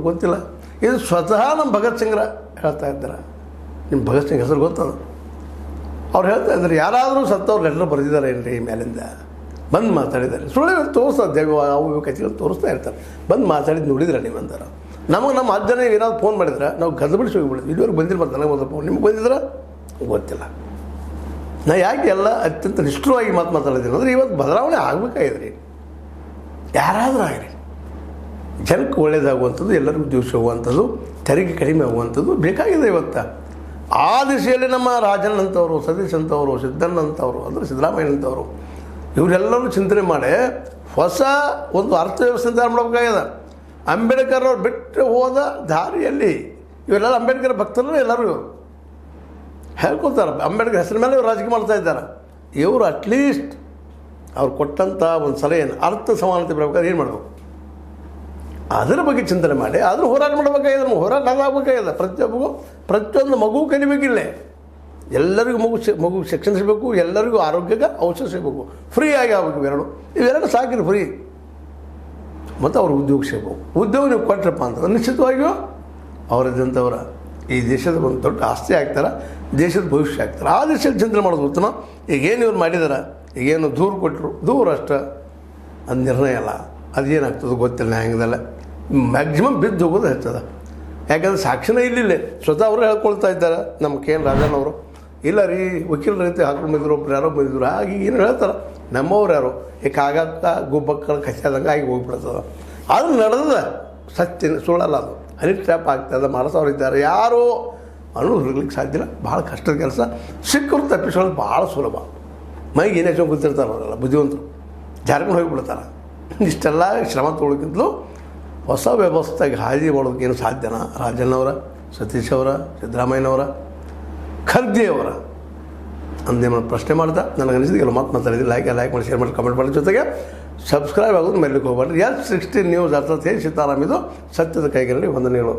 ಗೊತ್ತಿಲ್ಲ. ಇದು ಸ್ವತಃ ನಮ್ಮ ಭಗತ್ ಸಿಂಗ್ರ ಹೇಳ್ತಾ ಇದ್ದಾರೆ. ನಿಮ್ಮ ಭಗತ್ ಸಿಂಗ್ ಹೆಸರು ಗೊತ್ತದ? ಅವ್ರು ಹೇಳ್ತಾ ಇದ್ದಾರೆ, ಯಾರಾದರೂ ಸತ್ತವ್ರು ಲೆಟ್ರ್ ಬರೆದಿದ್ದಾರೆ ಏನ್ರಿ ಮೇಲಿಂದ ಬಂದು ಮಾತಾಡಿದ್ದಾರೆ. ಸುಳ್ಳು ತೋರಿಸ್ತದೆ, ಅವು ಕಥೆಗಳು ತೋರಿಸ್ತಾ ಇರ್ತಾರೆ. ಬಂದು ಮಾತಾಡಿದ್ದು ನೋಡಿದ್ರೆ ನೀವು ಅಂತಾರೆ. ನಮಗೆ ನಮ್ಮ 10 ಜನ ಏನಾದ್ರು ಫೋನ್ ಮಾಡಿದ್ರೆ ನಾವು ಗದ್ದಬಿಡಿಸಿ ಹೋಗಿಬಿಡ್ತೀವಿ. ಇದುವರೆಗೆ ಬಂದಿರ್ಬಾರ್ದು, ನನಗೆ ಒಂದು ಫೋನ್ ನಿಮ್ಗೆ ಬಂದಿದ್ರೆ ಗೊತ್ತಿಲ್ಲ. ನಾ ಯಾಕೆ ಎಲ್ಲ ಅತ್ಯಂತ ನಿಷ್ಠುರವಾಗಿ ಮಾತಾಡಿದ್ದೀನಿ ಅಂದರೆ ಇವತ್ತು ಬದಲಾವಣೆ ಆಗಬೇಕಾಗಿದ್ರಿ. ಯಾರಾದರೂ ಆಗಲಿ ಜನಕ್ಕೆ ಒಳ್ಳೆಯದಾಗುವಂಥದ್ದು, ಎಲ್ಲರಿಗೂ ದಿವಸ ಹೋಗುವಂಥದ್ದು, ತೆರಿಗೆ ಕಡಿಮೆ ಆಗುವಂಥದ್ದು ಬೇಕಾಗಿದೆ ಇವತ್ತು. ಆ ದಿಶೆಯಲ್ಲಿ ನಮ್ಮ ರಾಜನ್ ಅಂತವರು, ಸತೀಶ್ ಅಂತವರು, ಸಿದ್ದಣ್ಣ ಅಂತವರು, ಅಂದರೆ ಸಿದ್ದರಾಮಯ್ಯನಂತವರು ಇವರೆಲ್ಲರೂ ಚಿಂತನೆ ಮಾಡಿ ಹೊಸ ಒಂದು ಅರ್ಥವ್ಯವಸ್ಥೆ ತಯಾರು ಮಾಡಬೇಕಾಗಿದೆ. ಅಂಬೇಡ್ಕರ್ ಅವ್ರು ಬಿಟ್ಟು ಹೋದ ದಾರಿಯಲ್ಲಿ ಇವರೆಲ್ಲ ಅಂಬೇಡ್ಕರ್ ಭಕ್ತರು ಎಲ್ಲರೂ ಇವರು ಹೇಳ್ಕೊತಾರೆ. ಅಂಬೇಡ್ಕರ್ ಹೆಸರ ಮೇಲೆ ಇವರು ರಾಜಕೀಯ ಮಾಡ್ತಾ ಇದ್ದಾರೆ. ಇವರು ಅಟ್ಲೀಸ್ಟ್ ಅವ್ರು ಕೊಟ್ಟಂಥ ಒಂದು ಸಲಹೆಯನ್ನು ಅರ್ಥ ಸಮಾನತೆ ಬರಬೇಕಾದ್ರೆ ಏನು ಮಾಡಬೇಕು ಅದರ ಬಗ್ಗೆ ಚಿಂತನೆ ಮಾಡಿ ಅದನ್ನು ಹೋರಾಟ ಮಾಡಬೇಕಾಗಿದೆ. ನಮ್ಗೆ ಹೋರಾಟ ಆಗಬೇಕಾಗಿದೆ. ಪ್ರತಿಯೊಂದು ಮಗು ಕಲಿಬೇಕಿಲ್ಲ. ಎಲ್ಲರಿಗೂ ಮಗು ಶಿಕ್ಷಣ ಸಿಗಬೇಕು, ಎಲ್ಲರಿಗೂ ಆರೋಗ್ಯಕ್ಕೆ ಔಷಧ ಸಿಗಬೇಕು, ಫ್ರೀ ಆಗಿ ಆಗಬೇಕು. ಇವೆರಡು ಸಾಕಿರಿ ಫ್ರೀ. ಮತ್ತು ಅವ್ರ ಉದ್ಯೋಗ ಸಿಗಬೇಕು. ಉದ್ಯೋಗ ನೀವು ಕೊಟ್ಟರಪ್ಪ ಅಂತಂದ್ರೆ ನಿಶ್ಚಿತವಾಗಿಯೂ ಅವರಿದ್ದಂಥವರ ಈ ದೇಶದ ಒಂದು ದೊಡ್ಡ ಆಸ್ತಿ ಆಗ್ತಾರೆ, ದೇಶದ ಭವಿಷ್ಯ ಆಗ್ತಾರೆ. ಆ ದೇಶದಲ್ಲಿ ಚಿಂತನೆ ಮಾಡೋದು ಉತ್ತಮ. ಈಗೇನು ಇವ್ರು ಮಾಡಿದಾರೆ, ಈಗೇನು ದೂರು ಕೊಟ್ಟರು, ದೂರ ಅಷ್ಟೇ, ಅದು ನಿರ್ಣಯ ಅಲ್ಲ. ಅದೇನಾಗ್ತದೆ ಗೊತ್ತಿಲ್ಲ. ನ್ಯಾಯಾಂಗದಲ್ಲ ಮ್ಯಾಕ್ಸಿಮಮ್ ಬಿದ್ದು ಹೋಗೋದು ಹೆಚ್ಚದ. ಯಾಕಂದ್ರೆ ಸಾಕ್ಷಿನೇ ಇಲ್ಲಿಲ್ಲ. ಸ್ವತಃ ಅವರು ಹೇಳ್ಕೊಳ್ತಾ ಇದ್ದಾರೆ. ನಮ್ಮ ಕೆ ಎನ್ ರಾಜನ್ ಅವರು, ಇಲ್ಲ ರೀ ವಕೀಲರ ರೀತಿ ಹಾಕೊಂಡು ಬಂದಿದ್ರು, ಒಬ್ರು ಯಾರೋ ಬಂದಿದ್ರು, ಹಾಗೆ ಏನು ಹೇಳ್ತಾರೆ. ನಮ್ಮವ್ರು ಯಾರು ಆಗಾಗ ಗುಬ್ಬಕ್ಕಳ ಕಚ್ಚಾದಂಗೆ ಆಗಿ ಹೋಗಿಬಿಡ್ತದೆ. ಅದು ನಡೆದ ಸತ್ಯ, ಸುಳ್ಳಲ್ಲ. ಅದು ಹನಿ ಟ್ರ್ಯಾಪ್ ಆಗ್ತದೆ. ಮಾನಸವ್ರು ಇದ್ದಾರೆ, ಯಾರು ಅನ್ನೋದು ಹುಡುಗ್ಲಿಕ್ಕೆ ಸಾಧ್ಯ ಇಲ್ಲ. ಭಾಳ ಕಷ್ಟದ ಕೆಲಸ. ಸಿಕ್ಕರು ತಪ್ಪಿಸೋದು ಭಾಳ ಸುಲಭ. ಮೈಗೆ ಏನೇ ಹಚ್ಕೊಂಡು ಕೂತಿರ್ತಾರೆ ಅವರೆಲ್ಲ ಬುದ್ಧಿವಂತರು, ಜಾರ್ಕೊಂಡು ಹೋಗಿಬಿಡ್ತಾರೆ. ಇಷ್ಟೆಲ್ಲ ಶ್ರಮ ತೊಗೊಳಕ್ಕಿಂತಲೂ ಹೊಸ ವ್ಯವಸ್ಥೆಗೆ ಹಾದಿ ಮಾಡೋದಕ್ಕೇನು ಸಾಧ್ಯನ? ರಾಜಣ್ಣವರ, ಸತೀಶ್ ಅವರ, ಸಿದ್ದರಾಮಯ್ಯನವರ, ಖರ್ಗೆಯವರ ಅಂದೇಮನ್ನು ಪ್ರಶ್ನೆ ಮಾಡ್ತಾ ನನಗನ್ನಿಸಿದ ಕೆಲವು ಮಾತಾಡಿದ್ದೀನಿ. ಲೈಕ್ ಮಾಡಿ, ಶೇರ್ ಮಾಡಿ, ಕಮೆಂಟ್ ಮಾಡಿ. ಜೊತೆಗೆ ಸಬ್ಸ್ಕ್ರೈಬ್ ಆಗೋದು ಮೇಲಿಕ್ಕೆ ಹೋಗ್ಬಾರ್ದು. S16 ನ್ಯೂಸ್ ಅರ್ಥಾತ್ ಸೀತಾರಾಮ್ ಇದು ಸತ್ಯದ ಕೈಗಳಲ್ಲಿ ವಂದನೆಗಳು.